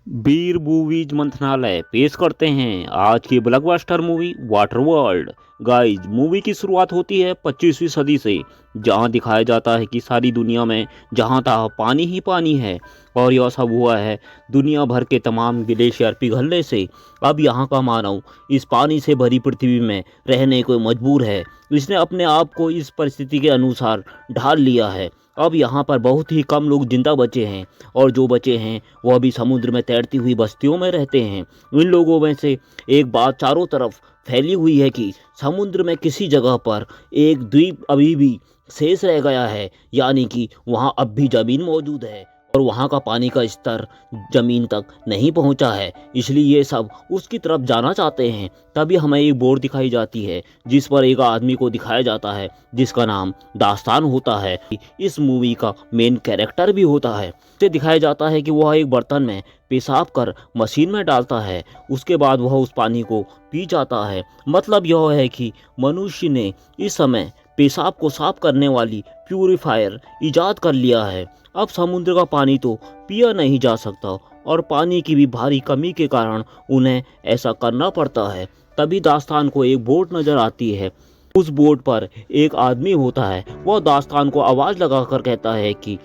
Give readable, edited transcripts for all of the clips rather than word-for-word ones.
बीर movies मंथनालय पेश करते हैं आज की blockbuster movie water world. Guys, movie की शुरुआत होती है 25वीं सदी से, जहां दिखाया जाता है कि सारी दुनिया में जहां तहाँ पानी ही पानी है। और यह सब हुआ है दुनिया भर के तमाम ग्लेशियर पिघलने से। अब यहाँ का मानव इस पानी से भरी पृथ्वी में रहने को मजबूर है। इसने अपने आप को इस परिस्थिति के अनुसार ढाल लिया है। अब यहाँ पर बहुत ही कम लोग जिंदा बचे हैं, और जो बचे हैं वह भी समुद्र में तैरती हुई बस्तियों में रहते हैं। इन लोगों में से एक बात चारों तरफ फैली हुई है कि समुद्र में किसी जगह पर एक द्वीप अभी भी शेष रह गया है, यानी कि वहाँ अब भी जमीन मौजूद है और वहाँ का पानी का स्तर जमीन तक नहीं पहुँचा है। इसलिए ये सब उसकी तरफ जाना चाहते हैं। तभी हमें एक बोर्ड दिखाई जाती है जिस पर एक आदमी को दिखाया जाता है जिसका नाम दास्तान होता है। इस मूवी का मेन कैरेक्टर भी होता है। उसे दिखाया जाता है कि वह एक बर्तन में पेशाब कर मशीन में डालता है, उसके बाद वह उस पानी को पी जाता है। मतलब यह है कि मनुष्य ने इस समय पेशाब को साफ करने वाली प्यूरिफायर इजाद कर लिया है। अब समुद्र का पानी तो पिया नहीं जा सकता और पानी की भी भारी कमी के कारण उन्हें ऐसा करना पड़ता है। तभी दास्तान को एक बोट नजर आती है। उस बोट पर एक आदमी होता है। वह दास्तान को आवाज लगाकर कहता है कि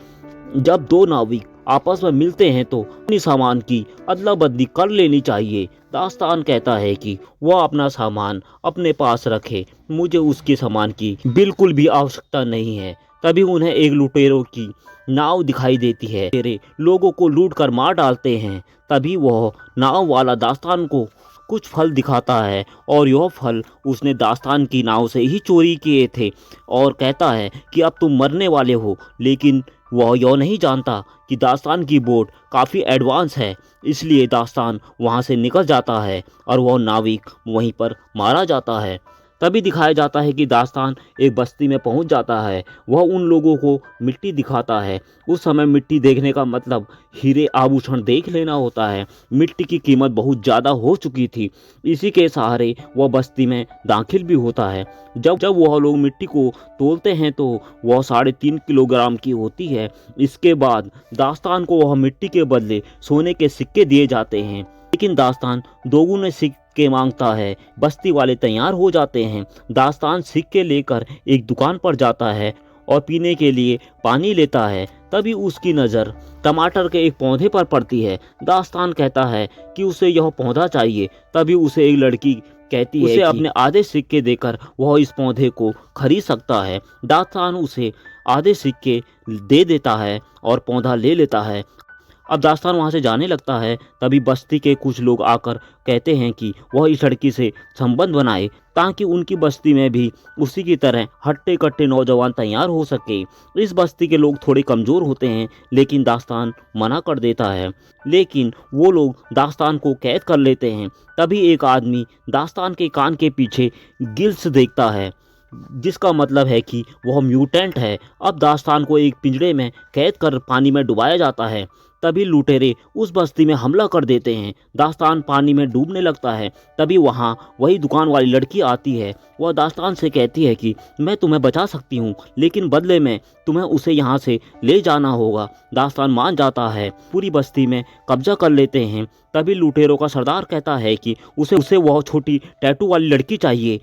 जब दो नाविक आपस में मिलते हैं तो अपनी सामान की अदला बदली कर लेनी चाहिए। दास्तान कहता है कि वह अपना सामान अपने पास रखे, मुझे उसके सामान की बिल्कुल भी आवश्यकता नहीं है। तभी उन्हें एक लुटेरों की नाव दिखाई देती है। लुटेरे लोगों को लूट कर मार डालते हैं। तभी वह नाव वाला दास्तान को कुछ फल दिखाता है और यह फल उसने दास्तान की नाव से ही चोरी किए थे, और कहता है कि अब तुम मरने वाले हो। लेकिन वह यह नहीं जानता कि दास्तान की बोट काफ़ी एडवांस है। इसलिए दास्तान वहां से निकल जाता है और वह नाविक वहीं पर मारा जाता है। तभी दिखाया जाता है कि दास्तान एक बस्ती में पहुंच जाता है। वह उन लोगों को मिट्टी दिखाता है। उस समय मिट्टी देखने का मतलब हीरे आभूषण देख लेना होता है। मिट्टी की कीमत बहुत ज़्यादा हो चुकी थी। इसी के सहारे वह बस्ती में दाखिल भी होता है। जब जब वह लोग मिट्टी को तोलते हैं तो वह 3.5 किलोग्राम की होती है। इसके बाद दास्तान को वह मिट्टी के बदले सोने के सिक्के दिए जाते हैं, लेकिन दास्तान दोगुने सिक्के मांगता है। बस्ती वाले तैयार हो जाते हैं। दास्तान सिक्के लेकर एक दुकान पर जाता है और पीने के लिए पानी लेता है। तभी उसकी नज़र टमाटर के एक पौधे पर पड़ती है। दास्तान कहता है कि उसे यह पौधा चाहिए। तभी उसे एक लड़की कहती है उसे अपने आधे सिक्के देकर वह इस पौधे को खरीद सकता है। दास्तान उसे आधे सिक्के दे देता है और पौधा ले लेता है। अब दास्तान वहां से जाने लगता है। तभी बस्ती के कुछ लोग आकर कहते हैं कि वह इस लड़की से संबंध बनाए ताकि उनकी बस्ती में भी उसी की तरह हट्टे कट्टे नौजवान तैयार हो सके। इस बस्ती के लोग थोड़े कमज़ोर होते हैं, लेकिन दास्तान मना कर देता है। लेकिन वो लोग दास्तान को कैद कर लेते हैं। तभी एक आदमी दास्तान के कान के पीछे गिल्स देखता है, जिसका मतलब है कि वह म्यूटेंट है। अब दास्तान को एक पिंजड़े में कैद कर पानी में डुबाया जाता है। तभी लुटेरे उस बस्ती में हमला कर देते हैं। दास्तान पानी में डूबने लगता है। तभी वहाँ वही दुकान वाली लड़की आती है। वह दास्तान से कहती है कि मैं तुम्हें बचा सकती हूँ, लेकिन बदले में तुम्हें उसे यहाँ से ले जाना होगा। दास्तान मान जाता है। पूरी बस्ती में कब्जा कर लेते हैं। तभी लुटेरों का सरदार कहता है कि उसे वह छोटी टैटू वाली लड़की चाहिए।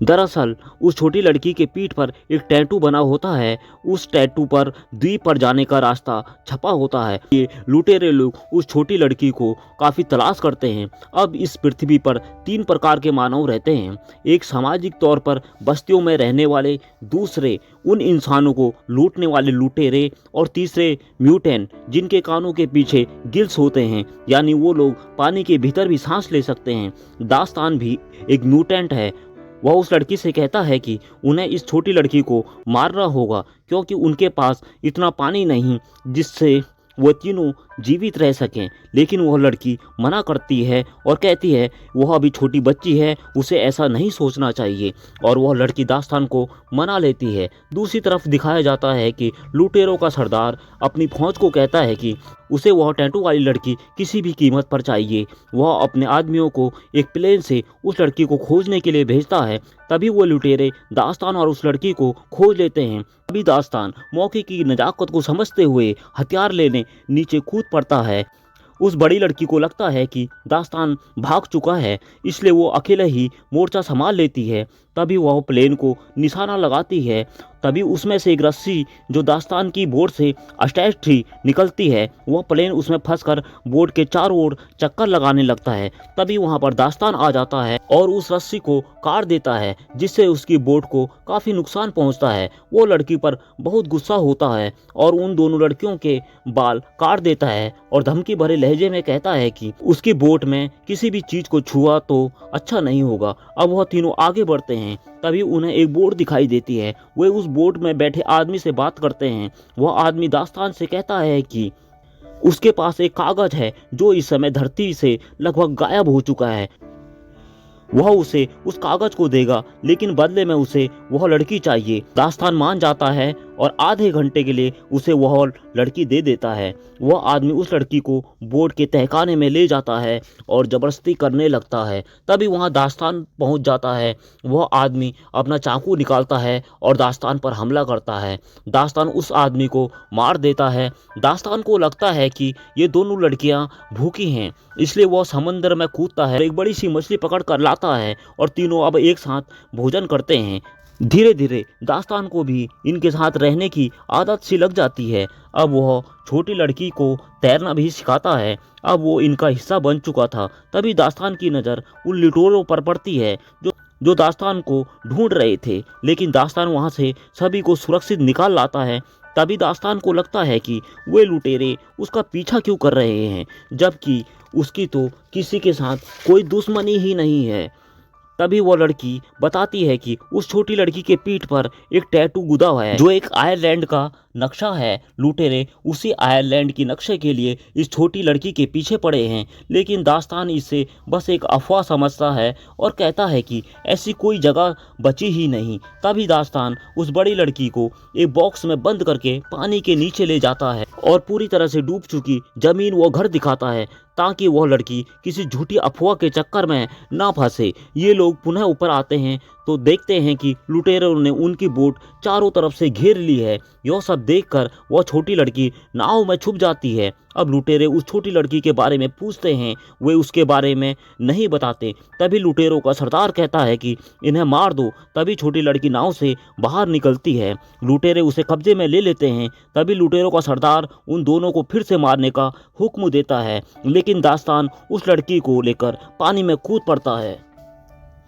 दरअसल उस छोटी लड़की के पीठ पर एक टैटू बना होता है। उस टैटू पर द्वीप पर जाने का रास्ता छपा होता है। ये लुटेरे लोग उस छोटी लड़की को काफ़ी तलाश करते हैं। अब इस पृथ्वी पर 3 प्रकार के मानव रहते हैं। एक सामाजिक तौर पर बस्तियों में रहने वाले, दूसरे उन इंसानों को लूटने वाले लुटेरे, और तीसरे म्यूटेंट जिनके कानों के पीछे गिल्स होते हैं, यानी वो लोग पानी के भीतर भी सांस ले सकते हैं। दास्तान भी एक म्यूटेंट है। वह उस लड़की से कहता है कि उन्हें इस छोटी लड़की को मारना होगा, क्योंकि उनके पास इतना पानी नहीं जिससे वो तीनों जीवित रह सकें। लेकिन वह लड़की मना करती है और कहती है वह अभी छोटी बच्ची है, उसे ऐसा नहीं सोचना चाहिए, और वह लड़की दास्तान को मना लेती है। दूसरी तरफ दिखाया जाता है कि लुटेरों का सरदार अपनी फौज को कहता है कि उसे वह टैटू वाली लड़की किसी भी कीमत पर चाहिए। वह अपने आदमियों को एक प्लेन से उस लड़की को खोजने के लिए भेजता है। तभी वो लुटेरे दास्तान और उस लड़की को खोज लेते हैं। तभी दास्तान मौके की नजाकत को समझते हुए हथियार लेने नीचे कूद पड़ता है। उस बड़ी लड़की को लगता है कि दास्तान भाग चुका है, इसलिए वो अकेले ही मोर्चा संभाल लेती है। तभी वह प्लेन को निशाना लगाती है। तभी उसमें से एक रस्सी जो दास्तान की बोट से अटैच थी निकलती है। वह प्लेन उसमें फंसकर बोट के चारों ओर चक्कर लगाने लगता है। तभी वहां पर दास्तान आ जाता है और उस रस्सी को काट देता है, जिससे उसकी बोट को काफी नुकसान पहुंचता है। वो लड़की पर बहुत गुस्सा होता है और उन दोनों लड़कियों के बाल काट देता है और धमकी भरे लहजे में कहता है कि उसकी बोट में किसी भी चीज को छुआ तो अच्छा नहीं होगा। अब वह तीनों आगे बढ़ते हैं। तभी उन्हें एक बोट दिखाई देती है। वे उस बोट में बैठे आदमी से बात करते हैं। वह आदमी दास्तान से कहता है कि उसके पास एक कागज है जो इस समय धरती से लगभग गायब हो चुका है। वह उसे उस कागज को देगा, लेकिन बदले में उसे वह लड़की चाहिए। दास्तान मान जाता है और आधे घंटे के लिए उसे वह लड़की दे देता है। वह आदमी उस लड़की को बोट के तहखाने में ले जाता है और जबरदस्ती करने लगता है। तभी वहां दास्तान पहुंच जाता है। वह आदमी अपना चाकू निकालता है और दास्तान पर हमला करता है। दास्तान उस आदमी को मार देता है। दास्तान को लगता है कि ये दोनों लड़कियां भूखी हैं, इसलिए वह समंदर में कूदता है, एक बड़ी सी मछली पकड़ कर लाता है और तीनों अब एक साथ भोजन करते हैं। धीरे धीरे दास्तान को भी इनके साथ रहने की आदत सी लग जाती है। अब वह छोटी लड़की को तैरना भी सिखाता है। अब वो इनका हिस्सा बन चुका था। तभी दास्तान की नज़र उन लुटेरों पर पड़ती है जो दास्तान को ढूंढ रहे थे, लेकिन दास्तान वहां से सभी को सुरक्षित निकाल लाता है। तभी दास्तान को लगता है कि वे लुटेरे उसका पीछा क्यों कर रहे हैं, जबकि उसकी तो किसी के साथ कोई दुश्मनी ही नहीं है। तभी वो लड़की बताती है कि उस छोटी लड़की के पीठ पर एक टैटू गुदा हुआ है जो एक आयरलैंड का नक्शा है। लुटेरे उसी आयरलैंड की नक्शे के लिए इस छोटी लड़की के पीछे पड़े हैं, लेकिन दास्तान इसे बस एक अफवाह समझता है और कहता है कि ऐसी कोई जगह बची ही नहीं। तभी दास्तान उस बड़ी लड़की को एक बॉक्स में बंद करके पानी के नीचे ले जाता है और पूरी तरह से डूब चुकी जमीन वो घर दिखाता है, ताकि वह लड़की किसी झूठी अफवाह के चक्कर में ना फंसे। ये लोग पुनः ऊपर आते हैं तो देखते हैं कि लुटेरों ने उनकी बोट चारों तरफ से घेर ली है। यह सब देखकर वह छोटी लड़की नाव में छुप जाती है। अब लुटेरे उस छोटी लड़की के बारे में पूछते हैं, वे उसके बारे में नहीं बताते। तभी लुटेरों का सरदार कहता है कि इन्हें मार दो। तभी छोटी लड़की नाव से बाहर निकलती है। लुटेरे उसे कब्जे में ले लेते हैं। तभी लुटेरों का सरदार उन दोनों को फिर से मारने का हुक्म देता है, लेकिन दास्तान उस लड़की को लेकर पानी में कूद पड़ता है।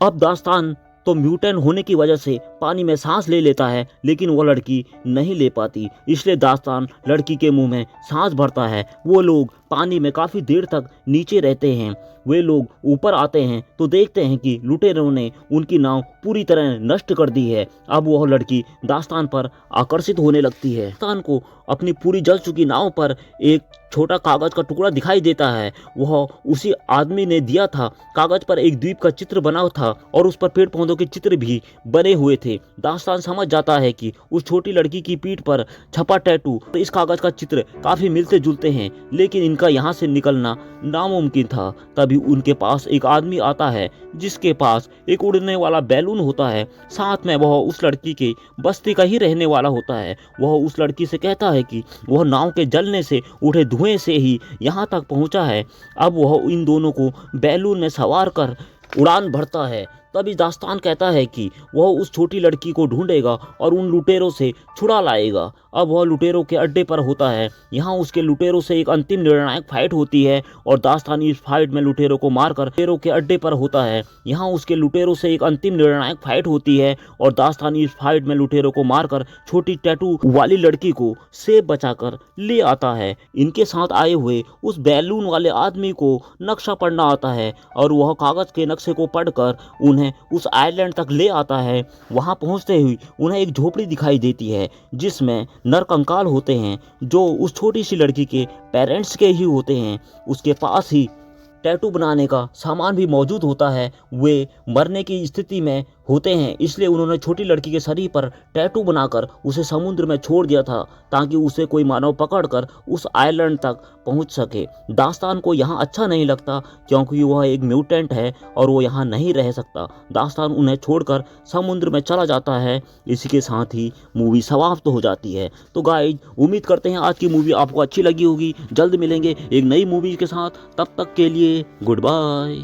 अब दास्तान तो म्यूटेंट होने की वजह से पानी में सांस ले लेता है, लेकिन वो लड़की नहीं ले पाती, इसलिए दास्तान लड़की के मुंह में सांस भरता है। वो लोग पानी में काफ़ी देर तक नीचे रहते हैं। वे लोग ऊपर आते हैं तो देखते हैं कि लुटेरों ने उनकी नाव पूरी तरह नष्ट कर दी है। अब वह लड़की दास्तान पर आकर्षित होने लगती है। दास्तान को अपनी पूरी जल चुकी नाव पर एक छोटा कागज का टुकड़ा दिखाई देता है। वह उसी आदमी ने दिया था। कागज पर एक द्वीप का चित्र बना था और उस पर पेड़ पौधों के चित्र भी बने हुए थे। दास्तान समझ जाता है कि उस छोटी लड़की की पीठ पर छपा टैटू और इस कागज का चित्र काफी मिलते जुलते हैं, लेकिन इनका यहाँ से निकलना नामुमकिन था। तभी उनके पास एक आदमी आता है जिसके पास एक उड़ने वाला बैलून होता है। साथ में वह उस लड़की के बस्ती का ही रहने वाला होता है। वह उस लड़की से कहता है कि वह नाव के जलने से उठे धुएं से ही यहाँ तक पहुँचा है। अब वह इन दोनों को बैलून में सवार कर उड़ान भरता है। तभी दास्तान कहता है कि वह उस छोटी लड़की को ढूंढेगा और उन लुटेरों से छुड़ा लाएगा। अब वह लुटेरों के अड्डे पर होता है। यहाँ उसके लुटेरों से एक अंतिम निर्णायक फाइट होती है और दास्तान इस फाइट में लुटेरों को मारकर लुटेरों के अड्डे पर होता है। यहाँ उसके लुटेरों से एक अंतिम निर्णायक फाइट होती है और दास्तान इस फाइट में लुटेरों को मारकर छोटी टैटू वाली लड़की को सेफ बचाकर ले आता है। इनके साथ आए हुए उस बैलून वाले आदमी को नक्शा पढ़ना आता है और वह कागज के नक्शे को पढ़कर उन्हें उस आइलैंड तक ले आता है। वहां पहुंचते हुए उन्हें एक झोपड़ी दिखाई देती है जिसमें नरकंकाल होते हैं जो उस छोटी सी लड़की के पेरेंट्स के ही होते हैं। उसके पास ही टैटू बनाने का सामान भी मौजूद होता है। वे मरने की स्थिति में होते हैं, इसलिए उन्होंने छोटी लड़की के शरीर पर टैटू बनाकर उसे समुद्र में छोड़ दिया था ताकि उसे कोई मानव पकड़कर उस आइलैंड तक पहुंच सके। दास्तान को यहाँ अच्छा नहीं लगता क्योंकि वह एक म्यूटेंट है और वो यहाँ नहीं रह सकता। दास्तान उन्हें छोड़कर समुद्र में चला जाता है। इसी के साथ ही मूवी समाप्त हो जाती है। तो गाइज, उम्मीद करते हैं आज की मूवी आपको अच्छी लगी होगी। जल्द मिलेंगे एक नई मूवी के साथ, तब तक के लिए गुड बाय।